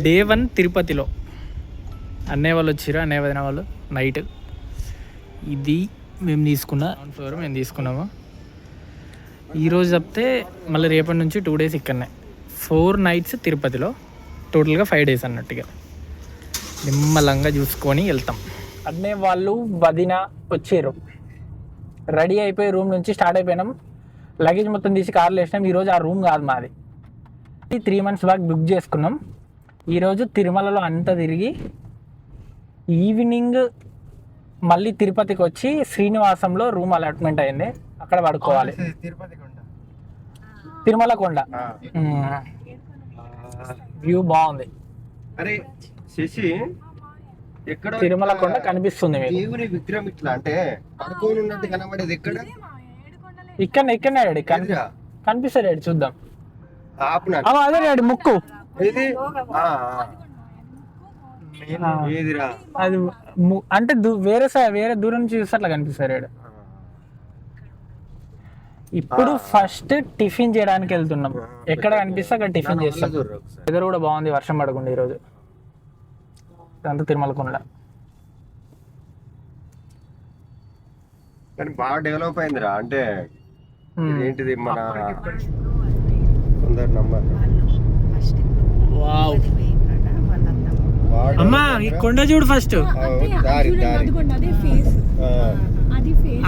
Day 1 తిరుపతిలో అన్నయ్య వాళ్ళు వచ్చారు, అన్నయ్య వదిన వాళ్ళు నైట్. ఇది మేము తీసుకున్న ఫ్లోర్ మేము తీసుకున్నాము. ఈరోజు చెప్తే మళ్ళీ రేపటి నుంచి 2 days ఇక్కడనే. 4 nights తిరుపతిలో, టోటల్గా 5 days అన్నట్టుగా నిమ్మలంగా చూసుకొని వెళ్తాం. అన్నయ్య వాళ్ళు వదిన వచ్చారు, రెడీ అయిపోయి రూమ్ నుంచి స్టార్ట్ అయిపోయినాం. లగేజ్ మొత్తం తీసి కార్లో వేసినాం. ఈరోజు ఆ రూమ్ కాదు మాది, 3 months బ్యాక్ బుక్ చేసుకున్నాం. ఈరోజు తిరుమలలో అంతా తిరిగి ఈవినింగ్ మళ్ళీ తిరుపతికి వచ్చి శ్రీనివాసంలో రూమ్ అలాట్మెంట్ అయింది, అక్కడ పడుకోవాలి. తిరుమల కొండ వ్యూ బాగుంది. అరే శశి, ఎక్కడ తిరుమల కొండ కనిపిస్తుంది దేవుని విగ్రహం ఇట్లా అంటే పడుకొని ఉన్నట్టు కనబడేది ఎక్కడ? ఇక్కడనే డాడీ కనిపిస్తాడు డాడీ, చూద్దాం. అదే డాడీ ముక్కు, ఇది అది అంటే వేరే దూరం నుంచి చూస్తే అట్లా కనిపిస్తాడు డాడీ. ఇప్పుడు ఫస్ట్ టిఫిన్ చేయడానికి వెళ్తున్నాం. ఎక్కడ కనిపిస్తే అక్కడ టిఫిన్ చేస్తాం. వెదర్ కూడా బాగుంది, వర్షం పడకుండా ఈరోజు. ఇదంతా తిరుమల కొండ. కానీ బాగా డెవలప్ అయిందిరా, అంటే ఏంటిది మన కొందరు నంబర్. వావ్ అమ్మా, ఈ కొండ చూడు ఫస్ట్.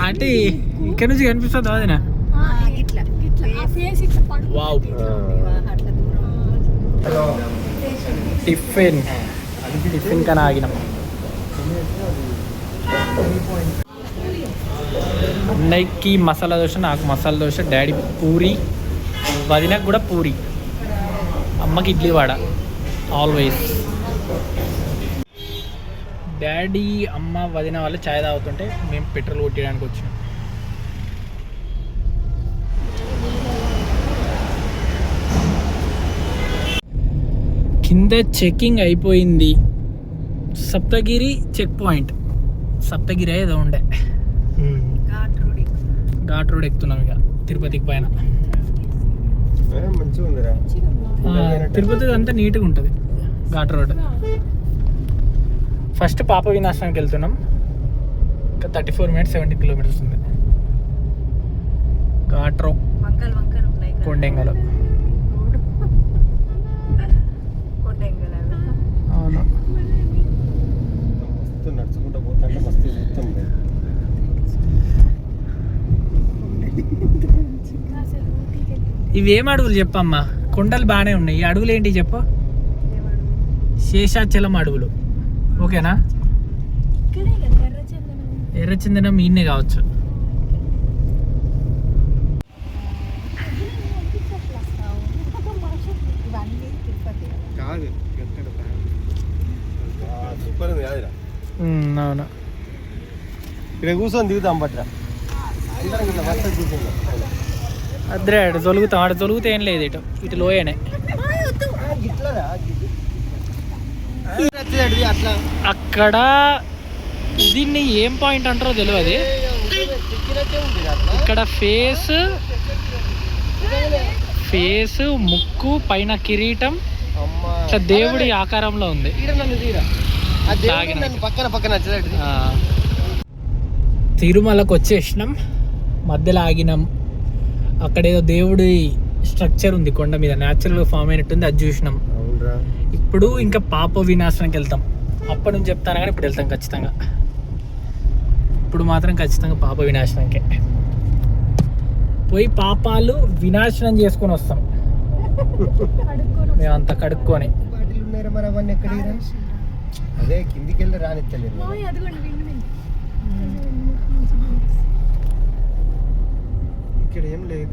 అంటే ఇక్కడ నుంచి కనిపిస్తుంది అదేనా? వావ్, టిఫిన్ కన్నా ఆగినాం. అన్నయ్యకి మసాలా దోశ, నాకు మసాలా దోశ, డాడీ పూరి, వదినకు కూడా పూరి, అమ్మకి ఇడ్లీ వడ ఆల్వేస్. డాడీ అమ్మ వదిన వాళ్ళు చాయ్ తాగుతుంటే మేము పెట్రోల్ కొట్టడానికి వచ్చినాం. కింద చెకింగ్ అయిపోయింది. సప్తగిరి చెక్ పాయింట్, సప్తగిరి ఏదో ఉండే, ఘాట్ రోడ్ ఎక్కుతున్నాం ఇక తిరుపతికి పైన. తిరుపతి అంతా నీట్గా ఉంటుంది ఘాట్ రోడ్. ఫస్ట్ పాప వినాశనానికి వెళ్తున్నాం. ఇంకా 34 minutes 70 kilometers ఉంది. ఘాట్ రోడ్ కొండెంగలో. అవును, నడుచుకుంటూ పోతుంటే మస్తు చూస్తుంది. ఇవేం అడవులు చెప్పమ్మా? కొండలు బాగానే ఉన్నాయి, ఈ అడవులు ఏంటి చెప్పు? శేషాచలం అడవులు. ఓకేనా? ఎర్రచందనం ఈయనే కావచ్చు. అవును, ఇక్కడ కూర్చొని దిగుతాం పట్రా. అద్దరే ఆడ తొలుగుతాం, ఆడ తొలుగుతే ఏం లేదు, ఇటు లోయనే. అక్కడ దీన్ని ఏం పాయింట్ అంటారో తెలియదు. ఇక్కడ ఫేస్ ముక్కు పైన కిరీటం ఇట్లా దేవుడి ఆకారంలో ఉంది. తిరుమలకు వచ్చేసినాం, మధ్యలో ఆగినాం. అక్కడేదో దేవుడి స్ట్రక్చర్ ఉంది కొండ మీద, న్యాచురల్గా ఫామ్ అయినట్టుంది, అది చూసినాం. ఇప్పుడు ఇంకా పాప వినాశనానికి వెళ్తాం. అప్పటి నుంచి చెప్తాను కానీ ఇప్పుడు వెళ్తాం ఖచ్చితంగా. ఇప్పుడు మాత్రం ఖచ్చితంగా పాప వినాశనానికే పోయి పాపాలు వినాశనం చేసుకొని వస్తాం. మేమంతా కడుక్కొని. అదే కిందికి వెళ్ళి రానిచ్చలేదు. ఇక్కడ ఏం లేదు.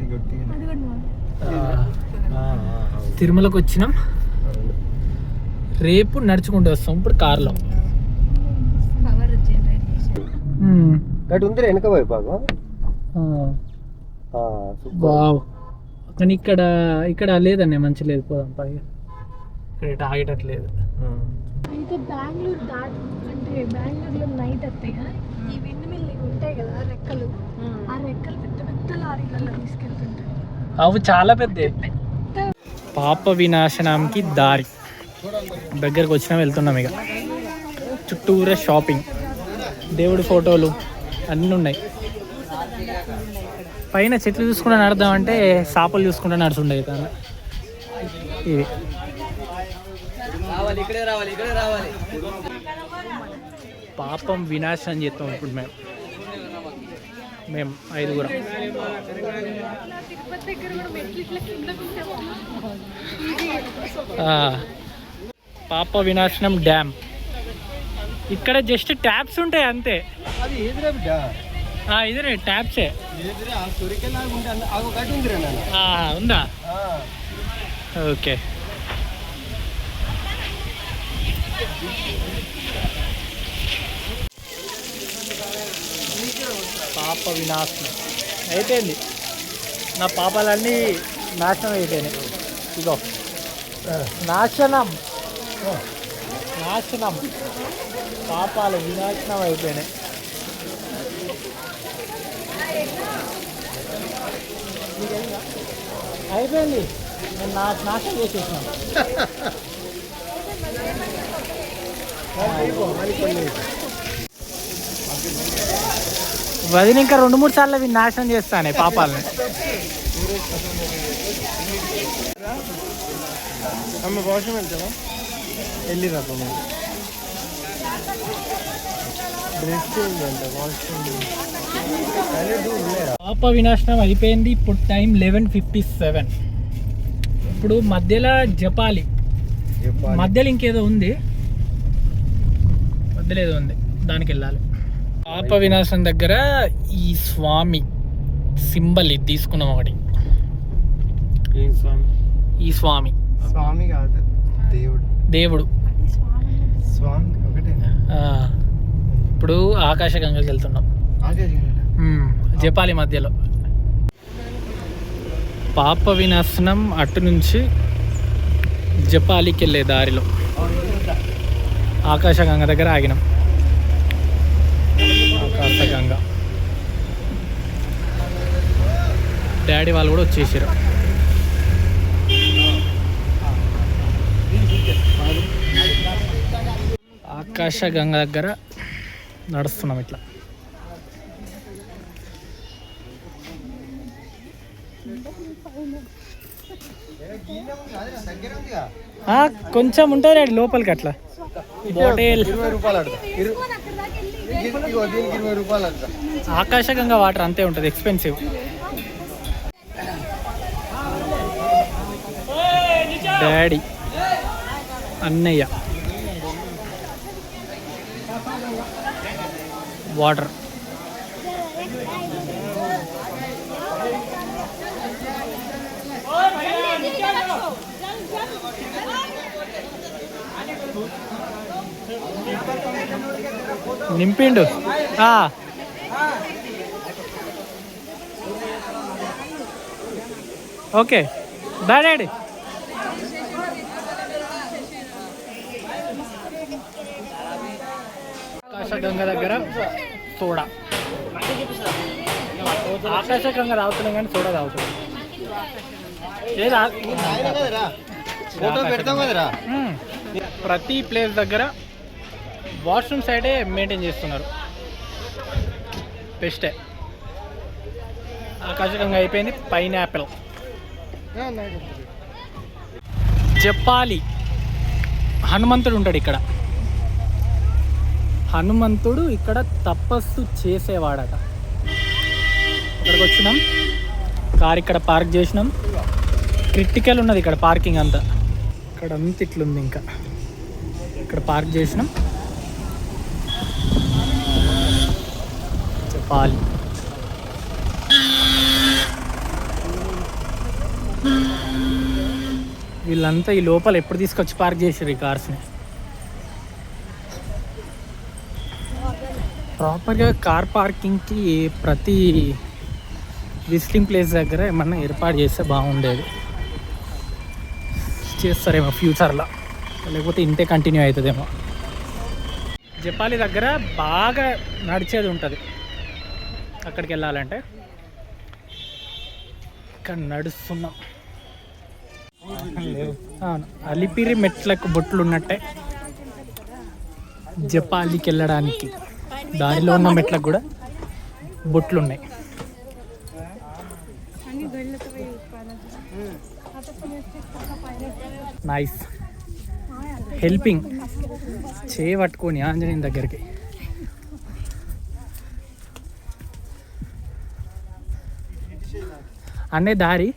తిరుమలకు వచ్చినాం, రేపు నడుచుకుంటూ వస్తాం. ఇప్పుడు కార్లో అటు ఉంది వెనక వైపు. వావ్, కానీ ఇక్కడ లేదన్న, మంచి లేదు. పోదాం పైగా, ఇక్కడ ఇటు ఆగేటట్లేదు. అయితే బెంగళూరులో నైట్ వస్తాయి కదా, ఈ విండ్ మిల్ ఉంటాయి కదా రెక్కలు, ఆ రెక్కలు పెద్ద పెద్ద లారీలలో తీసుకెళ్తుంటాయి. అవి చాలా పెద్ద. పాప వినాశనానికి దారి దగ్గరకు వచ్చినా వెళ్తున్నాం ఇక. చుట్టూరా షాపింగ్, దేవుడి ఫోటోలు అన్నీ ఉన్నాయి. పైన చెట్లు చూసుకుంటూ నడదామంటే చేపలు చూసుకుంటూ నడుచుండే కదా ఇవి. పాపం వినాశనం చేస్తాం ఇప్పుడు మేము 5 పాప వినాశనం డ్యామ్. ఇక్కడ జస్ట్ ట్యాప్స్ ఉంటాయి అంతే. ఇదే ట్యాప్సే ఉందా? ఓకే. పాప వినాశనం అయిపోయింది. నా పాపాలన్నీ నాశనం అయిపోయినాయి. ఇగో నాశనం నాశనం, పాపాలు వినాశనం అయిపోయినాయి. అయిపోయింది, నేను నాశనం చేసేసినాను. వదిన ఇంకా 2-3 సార్లు అవి నాశనం చేస్తానే పాపాలని. పాప వినాశనం అయిపోయింది. ఇప్పుడు టైం 11:57. ఇప్పుడు మధ్యలో జపాలి, మధ్యలో ఇంకేదో ఉంది, మధ్యలో ఏదో ఉంది, దానికి వెళ్ళాలి. పాప వినాశనం దగ్గర ఈ స్వామి సింబల్ ఇది తీసుకున్నాం ఒకటి. ఈ స్వామి స్వామి కాదు, దేవుడు. దేవుడు స్వామి ఒకటే. ఇప్పుడు ఆకాశగంగకి వెళ్తున్నాం, జపాలి మధ్యలో. పాప వినాశనం అటు నుంచి జపాలికి వెళ్ళే దారిలో ఆకాశగంగ దగ్గర ఆగినాం. ఆకాశగంగ డాడీ వాళ్ళు కూడా వచ్చేసారు. ఆకాశగంగ దగ్గర నడుస్తున్నాం ఇట్లా. కొంచెం ఉంటుంది డాడీ లోపలికి అట్లా. బాటిల్ 20 రూపాయలు. ఆకాశగంగా వాటర్ అంతే ఉంటుంది, ఎక్స్పెన్సివ్. డాడీ, అన్నయ్య, వాటర్. నింపిండు. Okay bye daddy. ఆకాశగంగ దగ్గర సోడా. ఆకాశగంగ తాగుతున్నాం కానీ సోడా తాగుతున్నాం. ప్రతి ప్లేస్ దగ్గర వాష్రూమ్ సైడే మెయింటైన్ చేస్తున్నారు, బెస్టే. ఆకాశగంగ అయిపోయింది. పైనాపిల్, జపాలి. హనుమంతుడు ఉంటాడు ఇక్కడ. హనుమంతుడు ఇక్కడ తపస్సు చేసేవాడట. ఇక్కడికి వచ్చినాం, కార్ ఇక్కడ పార్క్ చేసినాం. క్రిటికల్ ఉన్నది ఇక్కడ పార్కింగ్ అంతా. ఇక్కడ అంతా ఇట్లుంది. ఇంకా ఇక్కడ పార్క్ చేసినాం. చెప్పాలి. వీళ్ళంతా ఈ లోపల ఎప్పుడు తీసుకొచ్చి పార్క్ చేసారు ఈ కార్స్ని. ప్రాపర్గా కార్ పార్కింగ్కి ప్రతి విజిటింగ్ ప్లేస్ దగ్గర ఏమన్నా ఏర్పాటు చేస్తే బాగుండేది. చేస్తారేమో ఫ్యూచర్లో, లేకపోతే ఇంతే కంటిన్యూ అవుతుందేమో. జపాలి దగ్గర బాగా నడిచేది ఉంటుంది. అక్కడికి వెళ్ళాలంటే ఇక్కడ నడుస్తున్నాం. అవును, అలిపిరి మెట్లకు బొట్లు ఉన్నట్టే జపాలికి వెళ్ళడానికి దారిలో ఉన్న మెట్లకు కూడా బొట్లు ఉన్నాయి. నైస్ హెల్పింగ్ చేయి పట్టుకొని ఆంజనేయుని దగ్గరికి. అనే దారి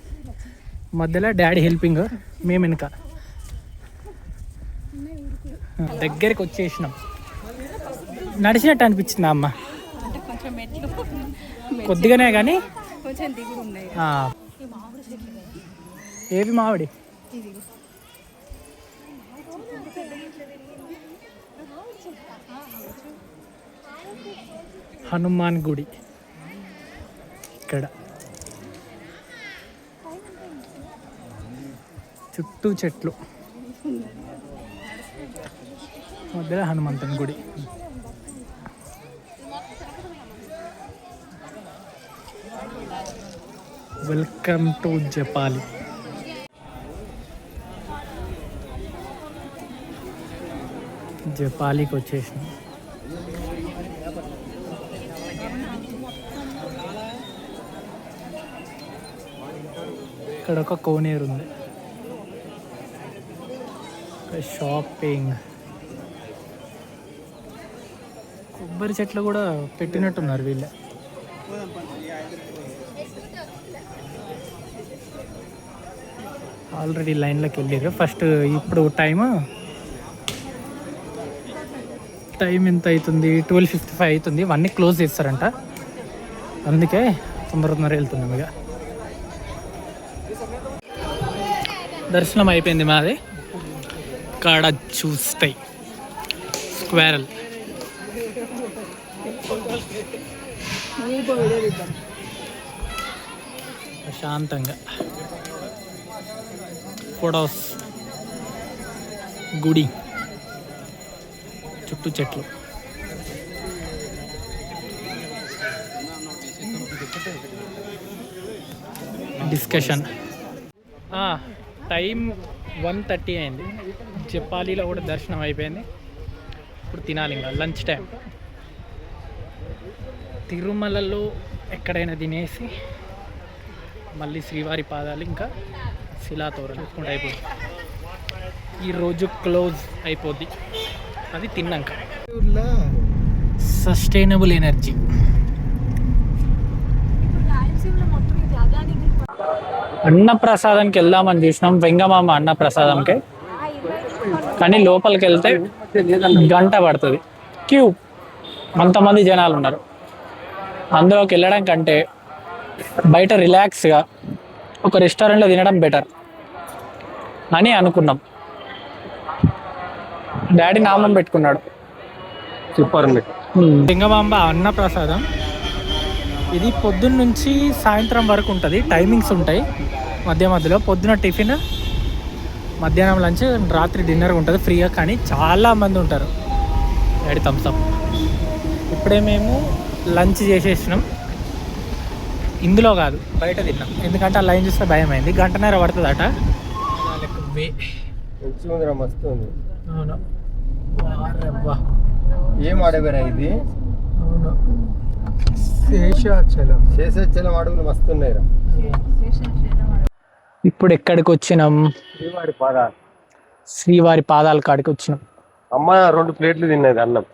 మధ్యలో డాడీ హెల్పింగ్, మేము వెనుక దగ్గరికి వచ్చేసినాం. నడిచినట్టు అనిపించింది అమ్మ, కొద్దిగానే కానీ. ఏవి మామిడి? హనుమాన్ గుడి ఇక్కడ, చుట్టూ చెట్లు, మధ్యలో హనుమంతుని గుడి. Welcome to Japali. జపాలికి వచ్చేసినాం. ఇక్కడ ఒక కోనేరు ఉంది, షాపింగ్, కొబ్బరి చెట్లు కూడా పెట్టినట్టున్నారు వీళ్ళే. ఆల్రెడీ లైన్లోకి వెళ్ళారు ఫస్ట్. ఇప్పుడు టైం ఎంత అవుతుంది? 12:55 అవుతుంది. 1కి క్లోజ్ చేస్తారంట, అందుకే తొందర వెళ్తున్నాం. ఇక దర్శనం అయిపోయింది మాది. కాడ చూస్తాయి స్క్వేరల్, ప్రశాంతంగా ఫొటోస్, గుడి చుట్టూ చెట్లు. డిస్కషన్. టైం 1:30 అయింది. జపాలిలో కూడా దర్శనం అయిపోయింది. ఇప్పుడు తినాలి, ఇంకా లంచ్ టైం. తిరుమలలో ఎక్కడైనా తినేసి మళ్ళీ శ్రీవారి పాదాలు ఇంకా శిలాతోరణం చూసుకుంటూ అయిపోద్ది. ఈరోజు క్లోజ్ అయిపోద్ది అది తిన్నాక. Sustainable energy. అన్నప్రసాదానికి వెళ్దామని చూసినాం, వెంగమామ అన్నప్రసాదంకి. కానీ లోపలికి వెళ్తే గంట పడుతుంది, క్యూ, అంతమంది జనాలు ఉన్నారు. అందులోకి వెళ్ళడం కంటే బయట రిలాక్స్గా ఒక రెస్టారెంట్లో తినడం బెటర్ అని అనుకున్నాం. డాడీ నామం పెట్టుకున్నాడు, సూపర్ ఉంది. వెంగమాంబ అన్నప్రసాదం. ఇది పొద్దున్న నుంచి సాయంత్రం వరకు ఉంటుంది, టైమింగ్స్ ఉంటాయి. మధ్యలో పొద్దున టిఫిన్, మధ్యాహ్నం లంచ్, రాత్రి డిన్నర్ ఉంటుంది ఫ్రీగా. కానీ చాలామంది ఉంటారు. Daddy thumbs up. ఇప్పుడే మేము లంచ్ చేసేసినాం. ఇందులో కాదు, బయట తిన్నాం. ఎందుకంటే ఆ లైన్ చూస్తే భయం అయింది. గంటన్నర పడుతుంది అట. మస్తు ఉంది. అవును, ఏం అడవిరా ఇది? అవును, శేషాచలం అడవులు మస్తు ఉన్నాయి. ఇప్పుడు ఎక్కడికి వచ్చినాం? శ్రీవారి పాదాల కాడికి వచ్చినాం. అమ్మ 2 ప్లేట్లు తిన్నది అన్నం.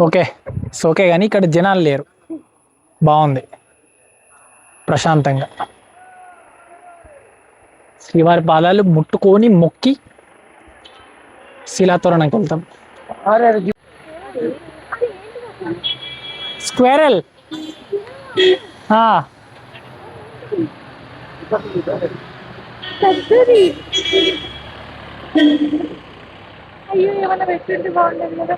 ఓకే ఓకే, కానీ ఇక్కడ జనాలు లేరు, బాగుంది ప్రశాంతంగా. శ్రీవారి పాదాలు ముట్టుకొని మొక్కి శిలాతోరణంకి వెళ్తాం. స్క్వేరల్. అయ్యో, ఏమన్నా పెట్టుంటే బాగుంటుంది కదా.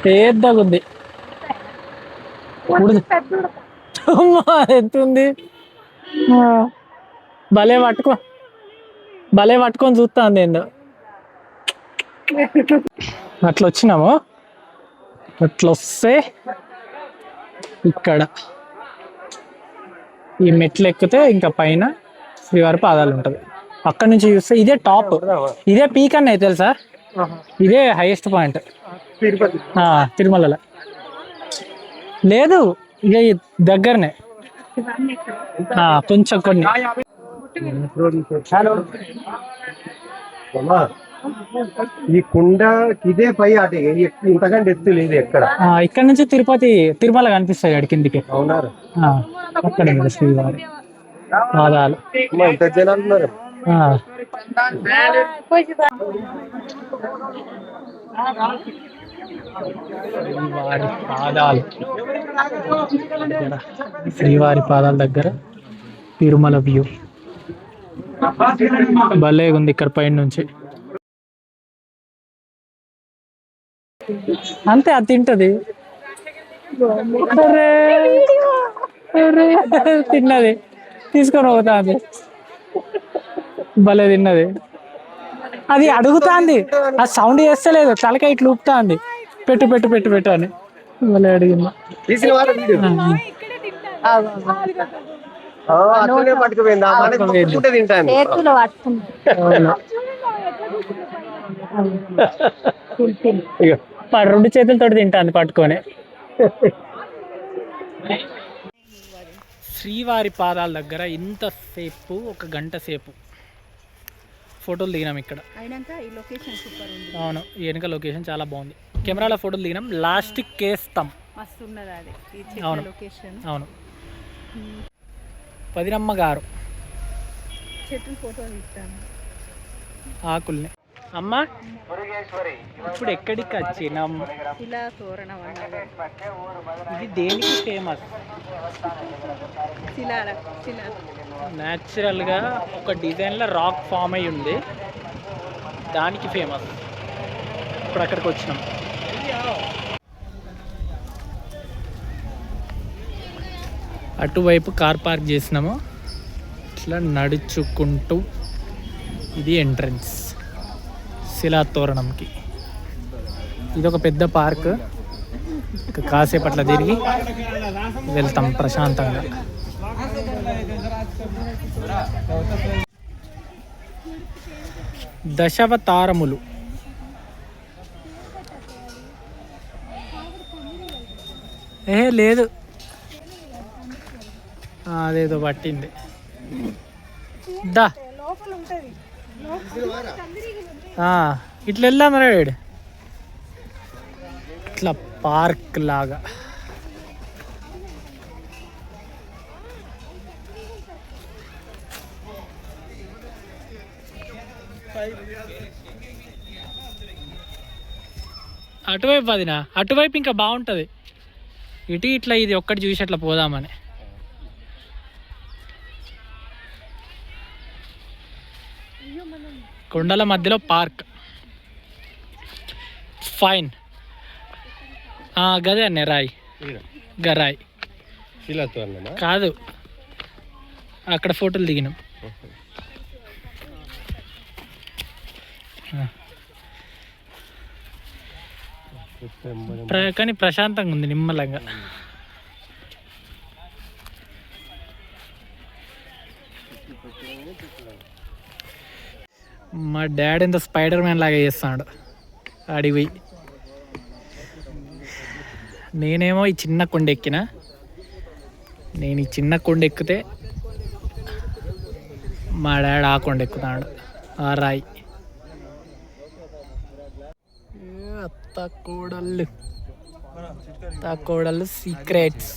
పెద్దగుంది, ఎత్తుంది. భలే పట్టుకొని చూస్తా ఉంది ఏందో. అట్లా వచ్చినాము. అట్లా వస్తే ఇక్కడ ఈ మెట్లు ఎక్కితే ఇంకా పైన శ్రీవారి పాదాలు ఉంటుంది. అక్కడ నుంచి చూస్తే ఇదే టాప్, ఇదే పీక్ అన్నయ్య తెలుసా, ఇదే హైయెస్ట్ పాయింట్ తిరుపతి తిరుమలలో. లేదు ఇక ఈ దగ్గరనే కొంచెం కొన్ని. ఈ కుండ ఇదే పై అటు ఇంతకంటే ఎత్తు లేదు ఎక్కడ. ఇక్కడ నుంచి తిరుమల కనిపిస్తాయి అడి కిందికి. అవునారు అక్కడ శ్రీవారి పాదాలు. ఇంత జనాలు ఉన్నారు. శ్రీవారి పాదాలు, శ్రీవారి పాదాల దగ్గర తిరుమల వ్యూ భలే ఉంది ఇక్కడ పైన నుంచి. అంతే అది తింటది. తిన్నది తీసుకొని పోతా అది భలే తిన్నది. అది అడుగుతాంది, ఆ సౌండ్ చేస్తలేదు, తలకాయ ఇట్లా ఊపుతాంది పెట్టు పెట్టు పెట్టు పెట్టు అని భలే అడిగింది. రెండు చేతులతో తింటాంది పట్టుకొని. శ్రీవారి పాదాల దగ్గర ఇంతసేపు, 1 గంట సేపు ఫోటోలు దిగినాం ఇక్కడ. అవును, ఈ వెనుక లొకేషన్ చాలా బాగుంది. కెమెరాలో ఫోటోలు దిగినాం, లాస్ట్కి కేస్తాం. అవును అవును, పదినమ్మ గారు ఆకుల్ని. అమ్మ ఇప్పుడు ఎక్కడికి వచ్చినాం? ఇది దేనికి ఫేమస్? న్యాచురల్ గా ఒక డిజైన్ లో రాక్ ఫామ్ అయి ఉంది, దానికి ఫేమస్. ఇప్పుడు అక్కడికి వచ్చినాం. అటువైపు కార్ పార్క్ చేసినాము. ఇట్లా నడుచుకుంటూ ఇది ఎంట్రన్స్ శిలాతోరణంకి. ఇది ఒక పెద్ద పార్క్, కాసేపట్ల తిరిగి వెళ్తాం ప్రశాంతంగా. దశావతారములు, లేదు అదేదో పట్టింది. దా ఇట్లా వెళ్దాం రేడు, ఇట్లా పార్క్ లాగా. అటువైపు అదినా, అటువైపు ఇంకా బాగుంటుంది. ఇటు ఇట్లా ఇది ఒక్కటి చూసి అట్లా పోదామని. కొండల మధ్యలో పార్క్, ఫైన్. గదే అన్న రాయి, గరాయి కాదు, అక్కడ ఫోటోలు దిగినాం. కానీ ప్రశాంతంగా ఉంది, నిమ్మలంగా. మా డాడీ ఎంత స్పైడర్ మ్యాన్ లాగా చేస్తున్నాడు అడివి. నేనేమో ఈ చిన్న కొండ ఎక్కిన. నేను ఈ చిన్న కొండ ఎక్కితే మా డాడీ ఆ కొండ ఎక్కుతాడు, ఆ రాయి. కోడళ్ళు సీక్రెట్స్,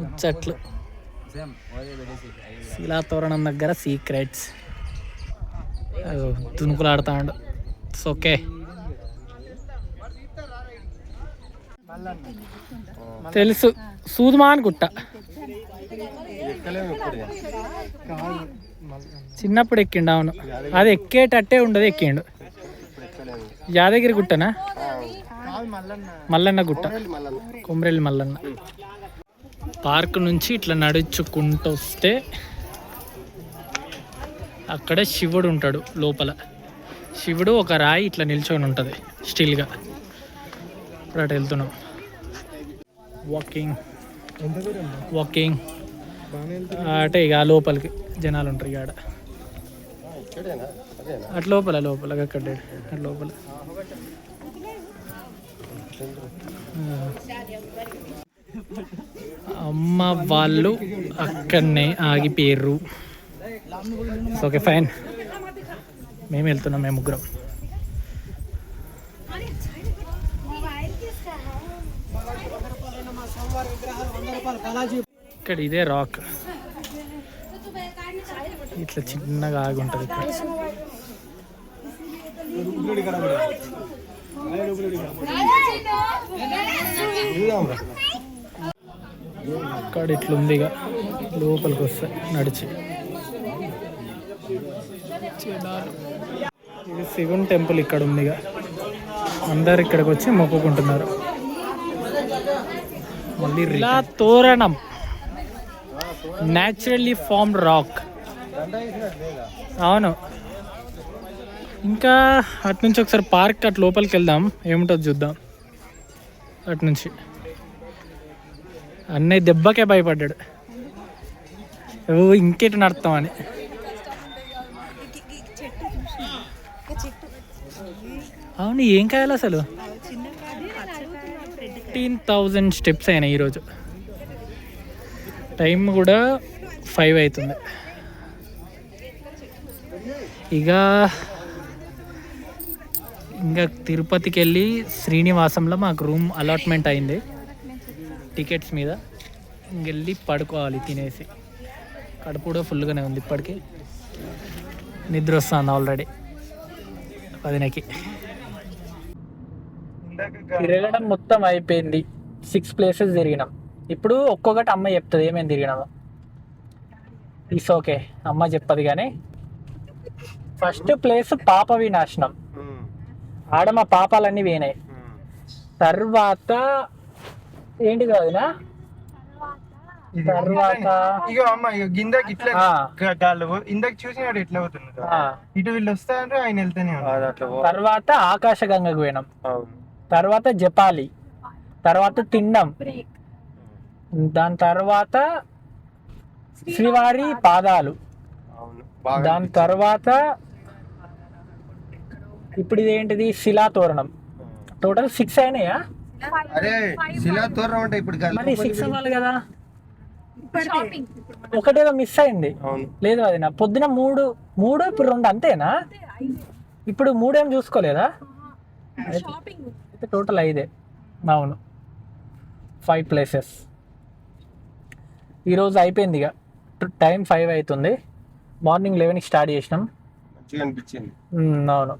ముచ్చట్లు. శిలాతోరణం దగ్గర సీక్రెట్స్. తునుకులాడుతాడు. It's okay. తెలుసు, సూదుమాన్ గుట్ట. చిన్నప్పుడు ఎక్కిండు. అవును, అది ఎక్కేటట్టే ఉండదు, ఎక్కిండు. యాదగిరి గుట్టనా? మల్లన్న గుట్ట, కొమరెల్లి మల్లన్న. పార్క్ నుంచి ఇట్లా నడుచుకుంటూ వస్తే అక్కడ శివుడు ఉంటాడు లోపల. శివుడు ఒక రాయి ఇట్లా నిల్చొని ఉంటుంది స్టిల్గా. ఇప్పుడు అటు వెళ్తున్నాం వాకింగ్. వాకింగ్ అంటే ఇక ఆ లోపలికి జనాలు ఉంటారు ఇక ఆడ అటు లోపల అక్కడ అటు లోపల అమ్మ వాళ్ళు అక్కడనే ఆగిపోయారు. ఓకే ఫైన్, మేము వెళ్తున్నాం, మేము ముగ్గురం. ఇక్కడ ఇదే రాక్, ఇట్లా చిన్నగా ఆగి ఉంటుంది ఇక్కడ. ఇక్కడ ఇట్లుంది, ఇక లోపలికి వస్తాయి నడిచి. ఇది శివుని టెంపుల్ ఇక్కడ ఉంది. ఇక అందరు ఇక్కడికి వచ్చి మొక్కుకుంటున్నారు. మళ్ళీ ఇలా తోరణం, న్యాచురల్లీ ఫార్మ్ రాక్. అవును, ఇంకా అటు నుంచి ఒకసారి పార్క్ అటు లోపలికి వెళ్దాం, ఏముంటుందో చూద్దాం. అటు నుంచి అన్నయ్య దెబ్బకే భయపడ్డాడు, ఇంకేటి నడతామని. అవును, ఏం కాయాలి అసలు? 15,000 స్టెప్స్ అయినాయి ఈరోజు. టైం కూడా 5 అవుతుంది. ఇంకా తిరుపతికి వెళ్ళి శ్రీనివాసంలో మాకు రూమ్ అలాట్మెంట్ అయింది టికెట్స్ మీద. ఇంకెళ్ళి పడుకోవాలి తినేసి. కడుపు కూడా ఫుల్గానే ఉంది ఇప్పటికీ, నిద్ర వస్తుంది ఆల్రెడీ 10కి. తిరగడం మొత్తం అయిపోయింది, 6 ప్లేసెస్ తిరిగినాం. ఇప్పుడు ఒక్కొక్కటి అమ్మ చెప్తుంది ఏమేమి తిరిగినామో. ఇట్స్ ఓకే, అమ్మ చెప్పదు. కానీ ఫస్ట్ ప్లేస్ పాప వినాశనం, ఆడ మా పాపాలన్నీ పోయినాయి. తర్వాత ఏంటి కాదునా, తర్వాత ఇందాక చూసినాడు ఎట్లా అవుతుంది, ఇటు వీళ్ళు వస్తారంటే ఆయన వెళ్తానే. తర్వాత ఆకాశగంగకు పోయినాం, తర్వాత జపాలి, తర్వాత తిండం, దాని తర్వాత శ్రీవారి పాదాలు, దాని తర్వాత ఇప్పుడు ఇదేంటిది శిలాతోరణం. టోటల్ 6 అయినాయా? మరి 6 అవ్వాలి కదా, ఒకటేదో మిస్ అయింది. లేదు అది నా పొద్దున 3 ఇప్పుడు 2 అంతేనా? ఇప్పుడు 3 ఏం చూసుకోలేదా? అయితే టోటల్ 5. అవును, 5 ప్లేసెస్ ఈరోజు అయిపోయింది. ఇక టైం 5 అవుతుంది. మార్నింగ్ 11కి స్టార్ట్ చేసినాం. అవును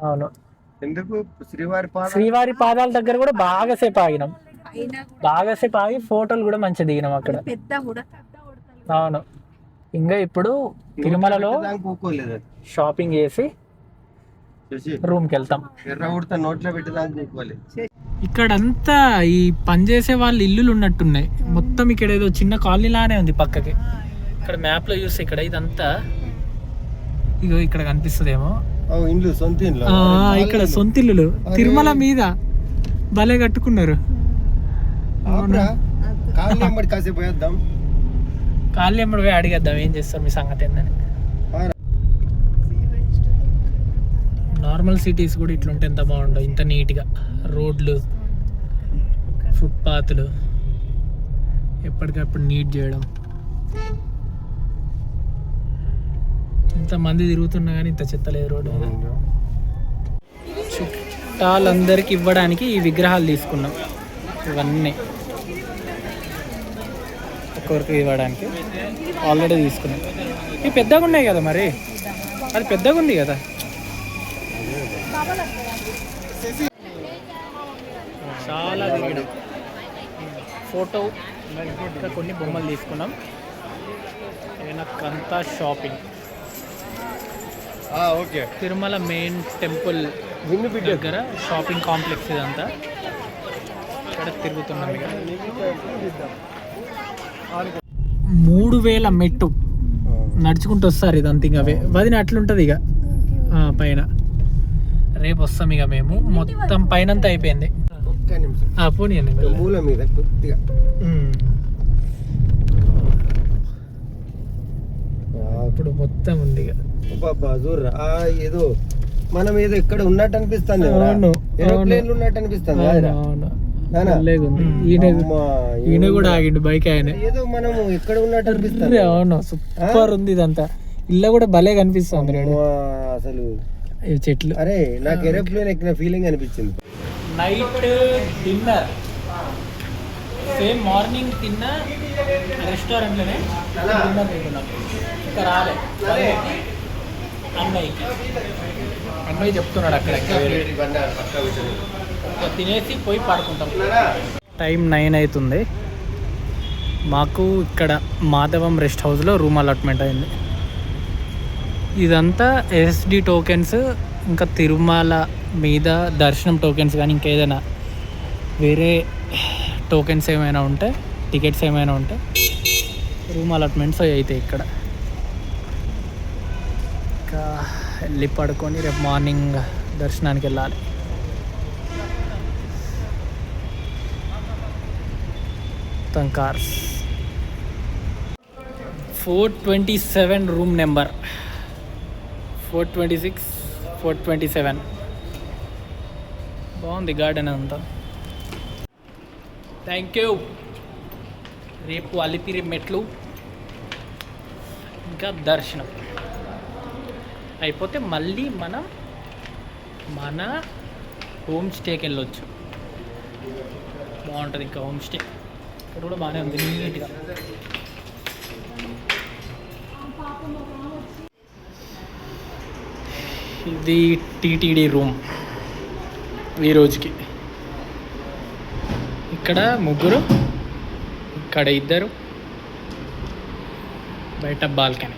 అవును, ఎందుకు శ్రీవారి పాదాల దగ్గర కూడా బాగా సేపు ఆగినాం, బాగా సేపు ఆగి ఫోటోలు కూడా మంచిగా దిగినాం అక్కడ. అవును, ఇంకా ఇప్పుడు తిరుమలలో షాపింగ్ చేసి రూమ్కి వెళ్తాం. ఇక్కడంతా ఈ పనిచేసే వాళ్ళ ఇల్లులు ఉన్నట్టున్నాయి మొత్తం. ఇక్కడ ఏదో చిన్న కాలనీ లానే ఉంది పక్కకి. ఇక్కడ మ్యాప్లో చూస్తే ఇక్కడ ఇదంతా ఇగో ఇక్కడ కనిపిస్తుందేమో ఇక్కడ సొంత ఇల్లులు తిరుమల మీద భలే కట్టుకున్నారు. కాళ్ళు ఎంబడి పోయి అడిగేద్దాం ఏం చేస్తారు మీ సంగతి ఏందని. నార్మల్ సిటీస్ కూడా ఇట్లుంటే ఎంత బాగుండవు, ఇంత నీట్గా రోడ్లు, ఫుట్పాత్లు ఎప్పటికప్పుడు నీట్ చేయడం. ఇంతమంది తిరుగుతున్నా కానీ ఇంత చెత్త లేదు రోడ్డు మీద. చుట్టాలందరికి ఇవ్వడానికి ఈ విగ్రహాలు తీసుకున్నాం. ఇవన్నీ ఒక్కొక్కరికి ఇవ్వడానికి ఆల్రెడీ తీసుకున్నాం. ఇవి పెద్దగా ఉన్నాయి కదా, మరి అది పెద్దగా ఉంది కదా. చాలా దిగడం, ఫోటో, ఇంకా కొన్ని బొమ్మలు తీసుకున్నాం. వెనకంతా షాపింగ్. తిరుమల మెయిన్ టెంపుల్ దగ్గర షాపింగ్ కాంప్లెక్స్ ఇదంతా. ఇక్కడ తిరుగుతున్నాం. ఇక 3000 మెట్టు నడుచుకుంటూ వస్తారు ఇదంతా. ఇక వదిన అట్లుంటుంది ఇక పైన. రేపు వస్తాం ఇక మేము. మొత్తం పైనంతా అయిపోయింది. పోనీ అండి మూల మీద కొద్దిగా ఇప్పుడు మొత్తం ఉంది ఇక. చూర్రా ఏదో మనం ఏదో ఇక్కడ ఉన్నట్టు అనిపిస్తుంది, అవును, ఏరోప్లేన్ ఉన్నట్టు అనిపిస్తుంది. అవును, భలేగుంది. ఈయన కూడా ఆగిండు బైక్ ఆయన. ఏదో మనం ఎక్కడ ఉన్నట్టు అనిపిస్తుంది. అవును, సూపర్ ఉంది ఇదంతా. ఇల్లు కూడా భలే కనిపిస్తుంది అసలు ఈ చెట్లు. అరే నాకు ఏరోప్లేన్ ఎక్కిన ఫీలింగ్ అనిపించింది. నైట్ డిన్నర్ సేమ్ మార్నింగ్ తిన్న రెస్టారెంట్లోనే డిన్నర్ తింటున్నాం. ఇంకా రాలే అన్నయ్య చెప్తున్నాడు అక్కడ తినేసి పోయి పడుకుంటాం. టైం 9 అవుతుంది. మాకు ఇక్కడ మాధవం రెస్ట్ హౌస్లో రూమ్ అలాట్మెంట్ అయింది. ఇదంతా ఎస్డి టోకెన్స్, ఇంకా తిరుమల మీద దర్శనం టోకెన్స్, కానీ ఇంకేదైనా వేరే టోకెన్స్ ఏమైనా ఉంటే, టికెట్స్ ఏమైనా ఉంటే రూమ్ అలాట్మెంట్స్ అవుతాయి ఇక్కడ. ఇంకా వెళ్ళి పడుకొని రేపు మార్నింగ్ దర్శనానికి వెళ్ళాలి. Cars 427 room number, 426, 427. బాగుంది గార్డెన్ అంతా. Thank you. రేపు అలిపిరి మెట్లు, ఇంకా దర్శనం అయిపోతే మళ్ళీ మనం మన హోమ్ స్టేకి వెళ్ళొచ్చు. బాగుంటుంది ఇంకా హోమ్ స్టే. ఇక్కడ కూడా బాగానే ఉంది నీట్గా. ఇది టీటీడీ రూమ్ ఈ రోజుకి. ఇక్కడ 3, ఇక్కడ 2, బయట బాల్కనీ.